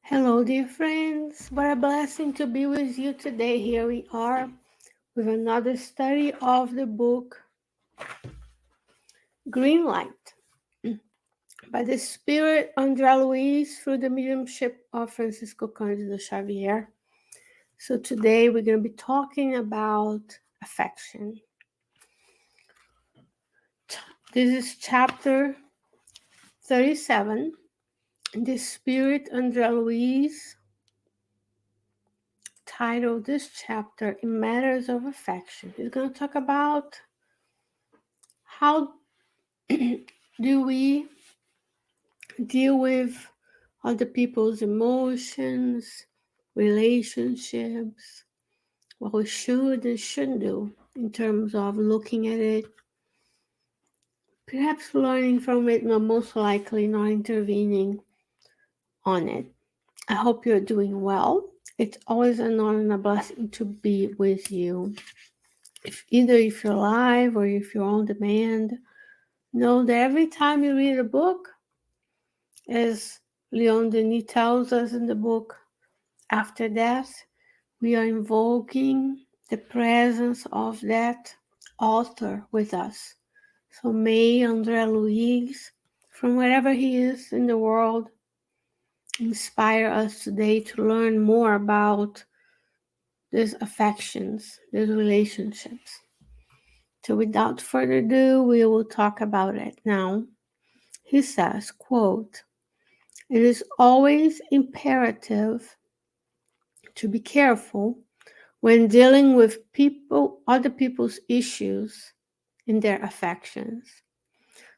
Hello, dear friends. What a blessing to be with you today. Here we are with another study of the book Green Light by the Spirit André Luiz through the mediumship of Francisco Cândido Xavier. So today we're going to be talking about affection. This is chapter 37. The Spirit André Luiz titled this chapter in Matters of Affection. He's going to talk about how do we deal with other people's emotions, relationships, what we should and shouldn't do in terms of looking at it, perhaps learning from it, but most likely not intervening on it. I hope you're doing well. It's always an honor and a blessing to be with you. If you're live or if you're on demand, know that every time you read a book, as Leon Denis tells us in the book, after death, we are invoking the presence of that author with us. So may André Luiz, from wherever he is in the world, inspire us today to learn more about these affections, these relationships. So without further ado, we will talk about it now. He says, quote, "It is always imperative to be careful when dealing with other people's issues in their affections.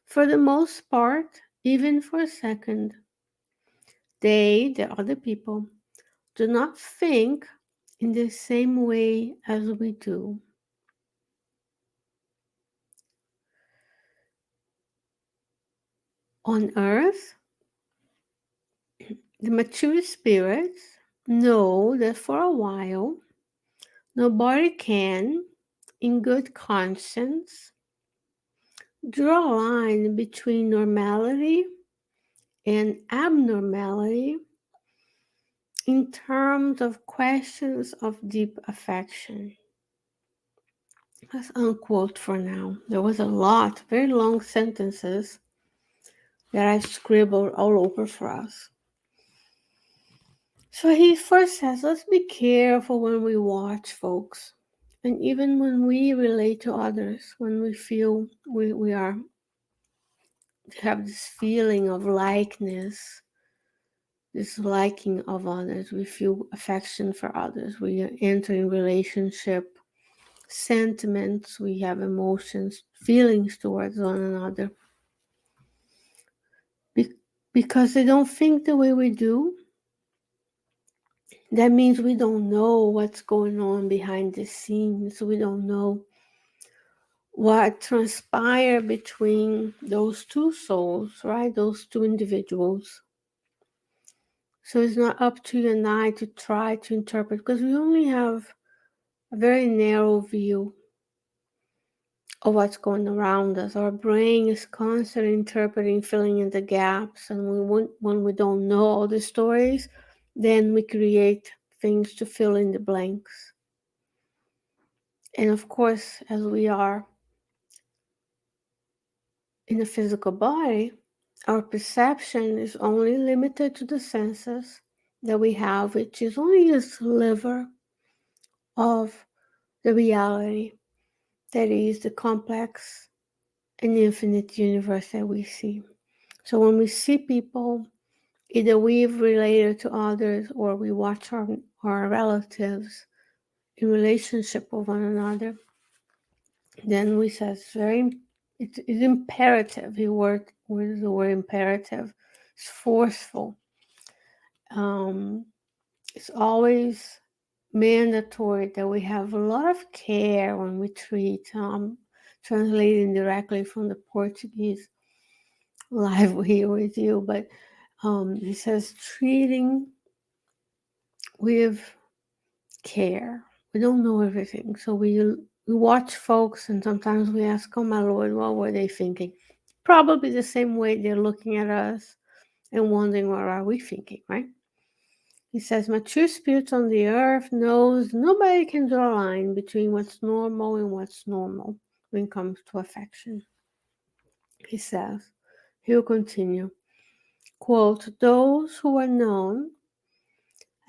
For the most part, even for a second, the other people, do not think in the same way as we do. On earth, the mature spirits know that for a while, nobody can, in good conscience, draw a line between normality and abnormality in terms of questions of deep affection." That's unquote for now. There was a lot, very long sentences that I scribbled all over for us. So he first says, let's be careful when we watch folks. And even when we relate to others, when we feel we have this feeling of likeness, this liking of others, we feel affection for others, we enter in relationship, sentiments, we have emotions, feelings towards one another. Because they don't think the way we do, that means we don't know what's going on behind the scenes. We don't know what transpired between those two souls, right? Those two individuals. So it's not up to you and I to try to interpret, because we only have a very narrow view of what's going around us. Our brain is constantly interpreting, filling in the gaps, and when we don't know all the stories, then we create things to fill in the blanks. And of course, as we are in a physical body, our perception is only limited to the senses that we have, which is only a sliver of the reality that is the complex and infinite universe that we see. So when we see people, either we've related to others or we watch our relatives in relationship with one another, then we say it's imperative. He worked with the word imperative. It's forceful. Um, it's always mandatory that we have a lot of care when we treat. Translating directly from the Portuguese live here with you, but he says treating with care. We don't know everything, so we watch folks, and sometimes we ask, "Oh my Lord, what were they thinking?" Probably the same way they're looking at us and wondering what are we thinking, right? He says, mature spirits on the earth knows nobody can draw a line between what's normal and what's normal when it comes to affection. He says, he'll continue, quote, those who are known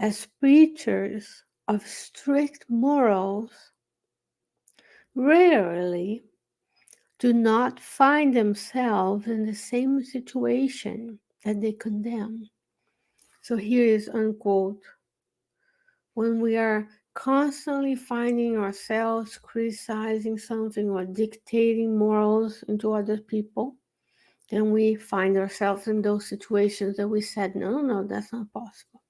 as preachers of strict morals rarely do not find themselves in the same situation that they condemn. So here is unquote. When we are constantly finding ourselves criticizing something or dictating morals into other people, then we find ourselves in those situations that we said, no, that's not possible.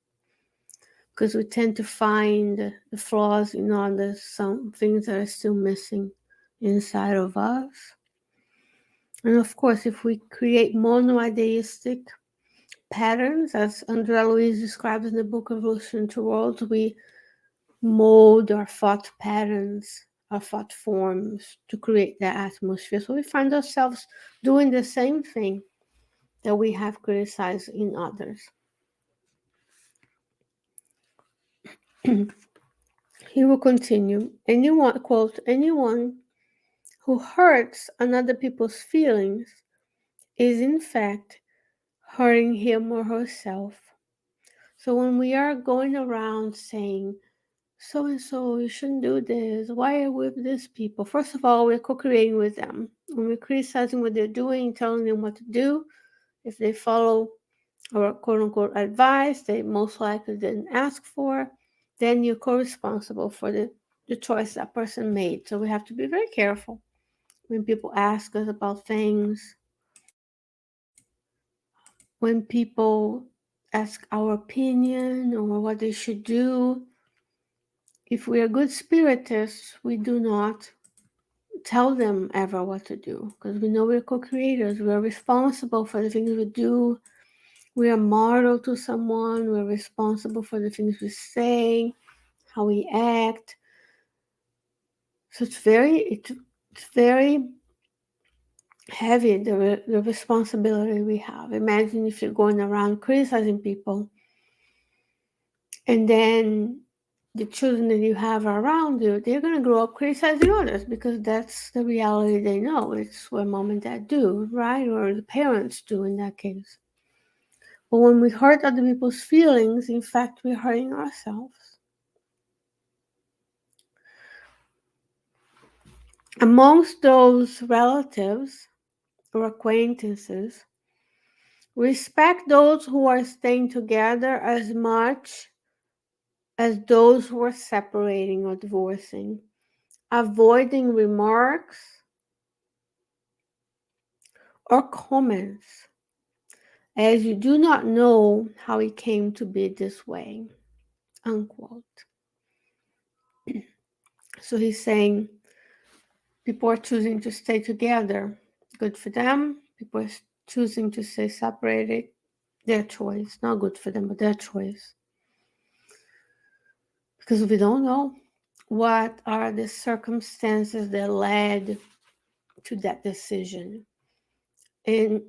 Because we tend to find the flaws in others, some things that are still missing inside of us. And of course, if we create monoideistic patterns, as Andrea Luiz describes in the book Evolution to Worlds, we mold our thought patterns, our thought forms to create that atmosphere. So we find ourselves doing the same thing that we have criticized in others. He will continue. Anyone, quote, anyone who hurts another people's feelings is in fact hurting him or herself. So when we are going around saying, so and so, you shouldn't do this, why are we with these people? First of all, we're co-creating with them. When we're criticizing what they're doing, telling them what to do, if they follow our quote unquote advice they most likely didn't ask for, then you're co-responsible for the choice that person made. So we have to be very careful when people ask us about things, when people ask our opinion or what they should do. If we are good spiritists, we do not tell them ever what to do because we know we're co-creators. We are responsible for the things we do. We are model to someone. We're responsible for the things we say, how we act. So it's very heavy, the responsibility we have. Imagine if you're going around criticizing people and then the children that you have around you, they're going to grow up criticizing others because that's the reality they know. It's what mom and dad do, right? Or the parents do in that case. But when we hurt other people's feelings, in fact, we're hurting ourselves. Amongst those relatives or acquaintances, respect those who are staying together as much as those who are separating or divorcing, avoiding remarks or comments as you do not know how it came to be this way, unquote. So he's saying people are choosing to stay together. Good for them. People are choosing to stay separated. Their choice. Not good for them, but their choice. Because we don't know what are the circumstances that led to that decision. And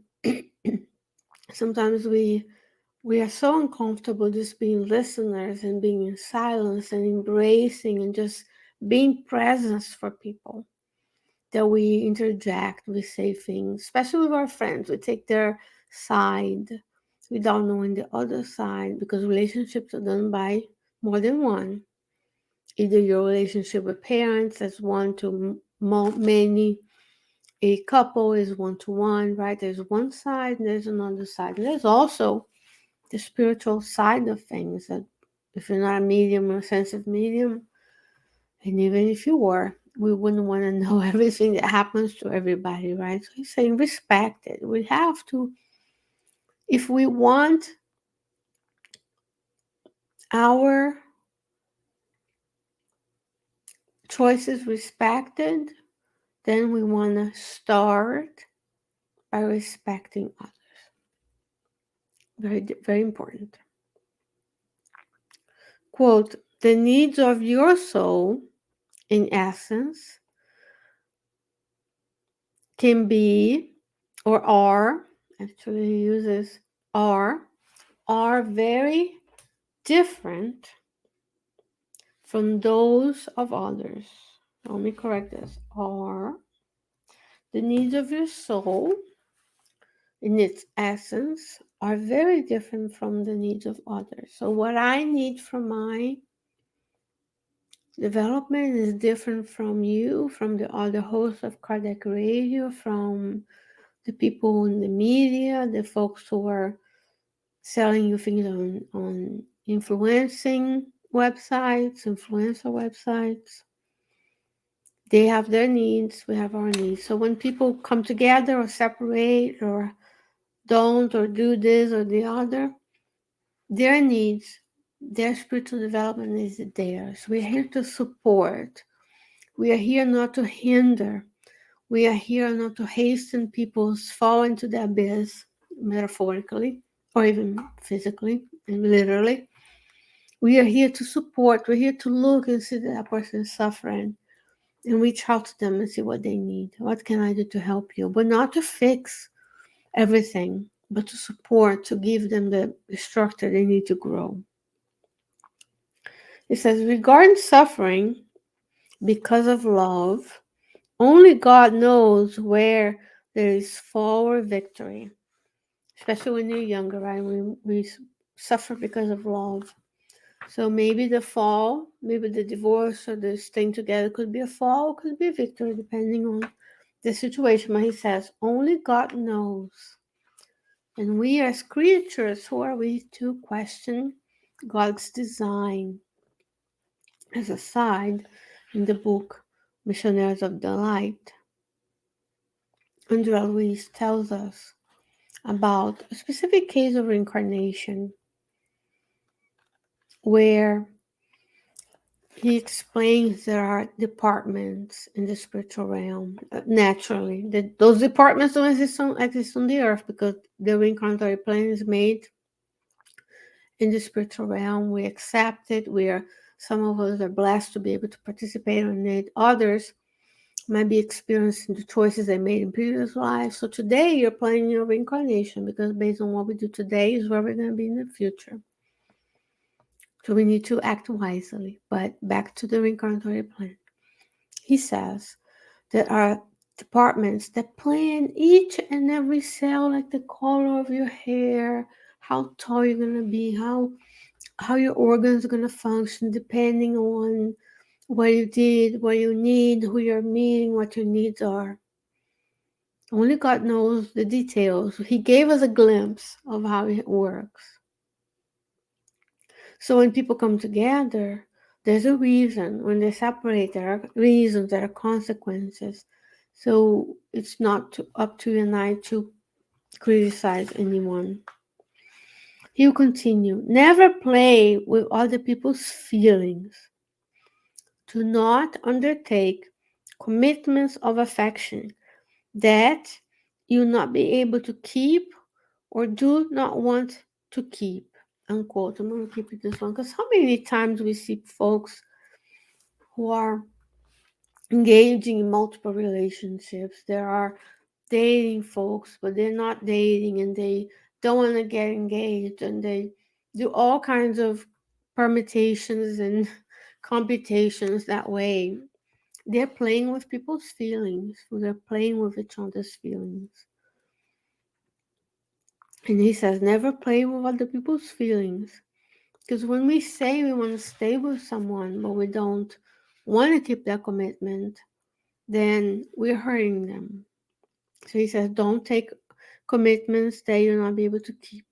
sometimes we are so uncomfortable just being listeners and being in silence and embracing and just being presence for people that we interject, we say things, especially with our friends. We take their side without knowing the other side because relationships are done by more than one. Either your relationship with parents is one to many, a couple is one to one, right? There's one side and there's another side. And there's also the spiritual side of things that if you're not a medium or a sensitive medium, and even if you were, we wouldn't want to know everything that happens to everybody, right? So he's saying respect it. We have to, if we want our choices respected, then we want to start by respecting others. Very, very important. Quote, the needs of your soul, in essence, can be or are, actually he uses are very different from those of others. Let me correct this. Are the needs of your soul in its essence are very different from the needs of others. So what I need from my development is different from you, from the other hosts of Cardiac Radio, from the people in the media, the folks who are selling you things on influencing websites, influencer websites. They have their needs, we have our needs. So when people come together or separate or don't or do this or the other, their needs, their spiritual development is theirs. We're here to support. We are here not to hinder. We are here not to hasten people's fall into the abyss, metaphorically, or even physically and literally. We are here to support. We're here to look and see that person is suffering and reach out to them and see what they need. What can I do to help you? But not to fix everything, but to support, to give them the structure they need to grow. It says, regarding suffering because of love, only God knows where there is fall or victory, especially when you're younger, right? We suffer because of love. So maybe the fall, maybe the divorce or the staying together could be a fall, could be a victory, depending on the situation. But he says, only God knows. And we as creatures, who are we to question God's design? As a side, in the book Missionaries of the Light, Andrea Luiz tells us about a specific case of reincarnation where he explains there are departments in the spiritual realm. Naturally, those departments don't exist on the earth because the reincarnatory plane is made in the spiritual realm. We accept it. Some of us are blessed to be able to participate in it. Others might be experiencing the choices they made in previous lives. So today you're planning your reincarnation because based on what we do today is where we're going to be in the future. So we need to act wisely. But back to the reincarnatory plan. He says there are departments that plan each and every cell, like the color of your hair, how tall you're going to be, how your organs are going to function depending on what you did, what you need, who you're meeting, what your needs are. Only God knows the details. He gave us a glimpse of how it works. So when people come together, there's a reason. When they separate, there are reasons, there are consequences. So it's not up to you and I to criticize anyone. He'll continue. Never play with other people's feelings. Do not undertake commitments of affection that you will not be able to keep or do not want to keep. Unquote. I'm going to keep it this one because how many times we see folks who are engaging in multiple relationships? There are dating folks, but they're not dating and they don't want to get engaged and they do all kinds of permutations and computations that way. They're playing with people's feelings. They're playing with each other's feelings. And he says, never play with other people's feelings. Because when we say we want to stay with someone, but we don't want to keep that commitment, then we're hurting them. So he says, don't take commitments that you'll not be able to keep.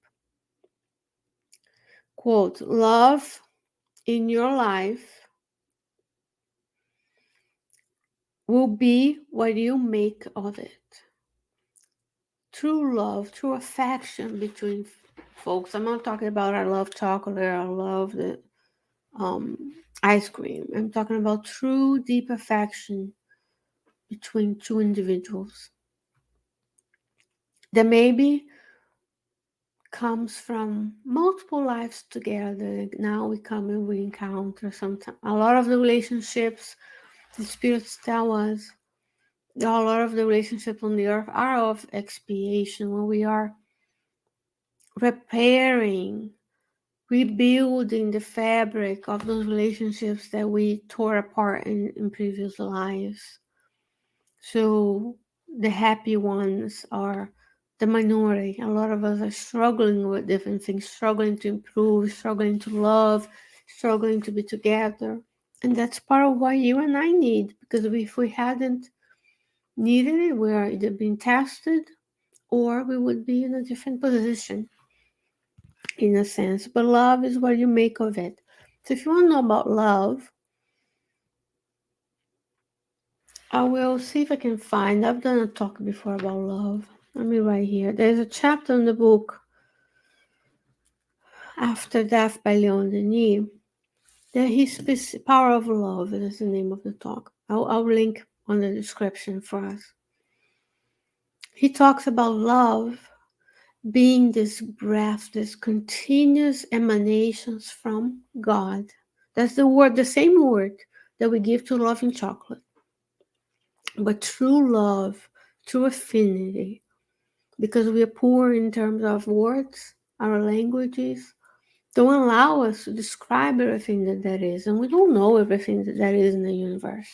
Quote, love in your life will be what you make of it. True love, true affection between folks. I'm not talking about I love chocolate, I love the um, ice cream. I'm talking about true, deep affection between two individuals that maybe comes from multiple lives together. Now we come and we encounter sometimes. A lot of the relationships, the spirits tell us, a lot of the relationships on the earth are of expiation, when we are repairing rebuilding the fabric of those relationships that we tore apart in previous lives. So the happy ones are the minority. A lot of us are struggling with different things, struggling to improve, struggling to love, struggling to be together. And that's part of what you and I need, because if we hadn't needed it, we are either being tested or we would be in a different position in a sense. But love is what you make of it. So if you want to know about love, I will see if I can find. I've done a talk before about love. Let me write here. There's a chapter in the book After Death by Leon Denis. That his Power of Love is the name of the talk. I'll link on the description for us. He talks about love being this breath, this continuous emanations from God. That's the word, the same word that we give to love in chocolate. But true love, true affinity, because we are poor in terms of words, our languages don't allow us to describe everything that that is, and we don't know everything that that is in the universe.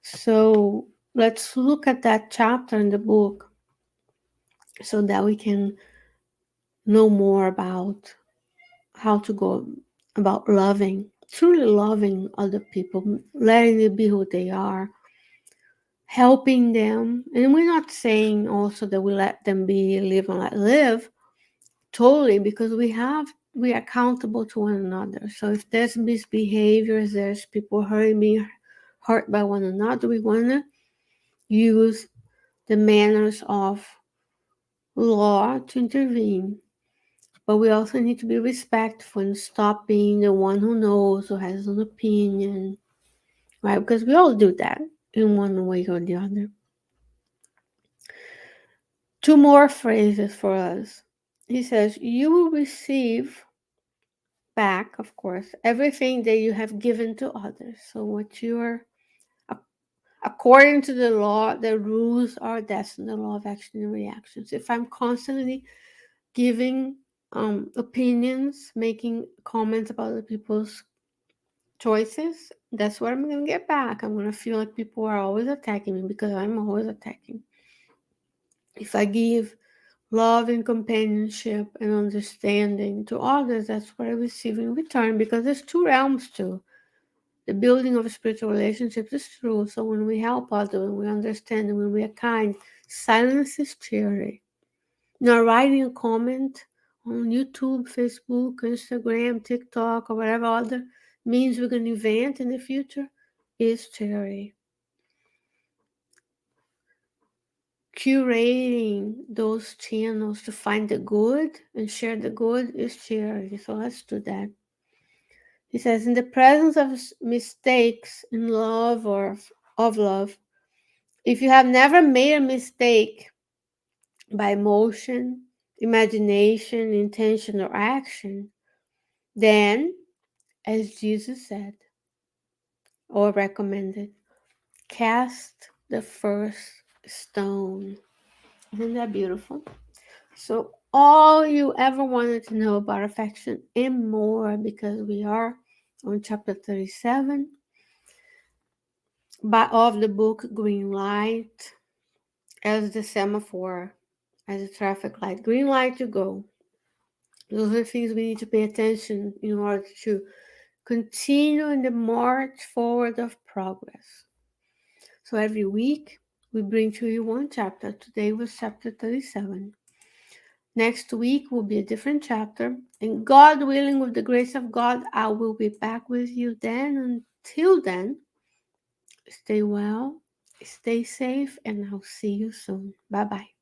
So let's look at that chapter in the book so that we can know more about how to go about loving, truly loving other people, letting them be who they are, helping them. And we're not saying also that we let them be, live and let live, totally, because we are accountable to one another. So if there's misbehaviors, there's people being hurt by one another, we want to use the manners of law to intervene. But we also need to be respectful and stop being the one who knows or has an opinion, right? Because we all do that in one way or the other. Two more phrases for us. He says, you will receive back, of course, everything that you have given to others. So what you're, according to the law, the rules are that's in the law of action and reactions. If I'm constantly giving opinions, making comments about other people's choices, that's what I'm going to get back. I'm going to feel like people are always attacking me because I'm always attacking. If I give love and companionship and understanding to others, that's what I receive in return, because there's two realms too. The building of spiritual relationships is true. So when we help others, when we understand, and when we are kind, silence is charity. Now, writing a comment on YouTube, Facebook, Instagram, TikTok, or whatever other means we're going to invent in the future is charity. Curating those channels to find the good and share the good is charity. So let's do that. He says, in the presence of mistakes in love or of love, if you have never made a mistake by emotion, imagination, intention, or action, then, as Jesus said or recommended, cast the first stone. Isn't that beautiful? So, all you ever wanted to know about affection and more, because we are on chapter 37 of the book Green Light, as the semaphore, as a traffic light. Green light to go. Those are things we need to pay attention in order to continue in the march forward of progress. So every week we bring to you one chapter. Today was chapter 37. Next week will be a different chapter. And God willing, with the grace of God, I will be back with you then. Until then, stay well, stay safe, and I'll see you soon. Bye bye.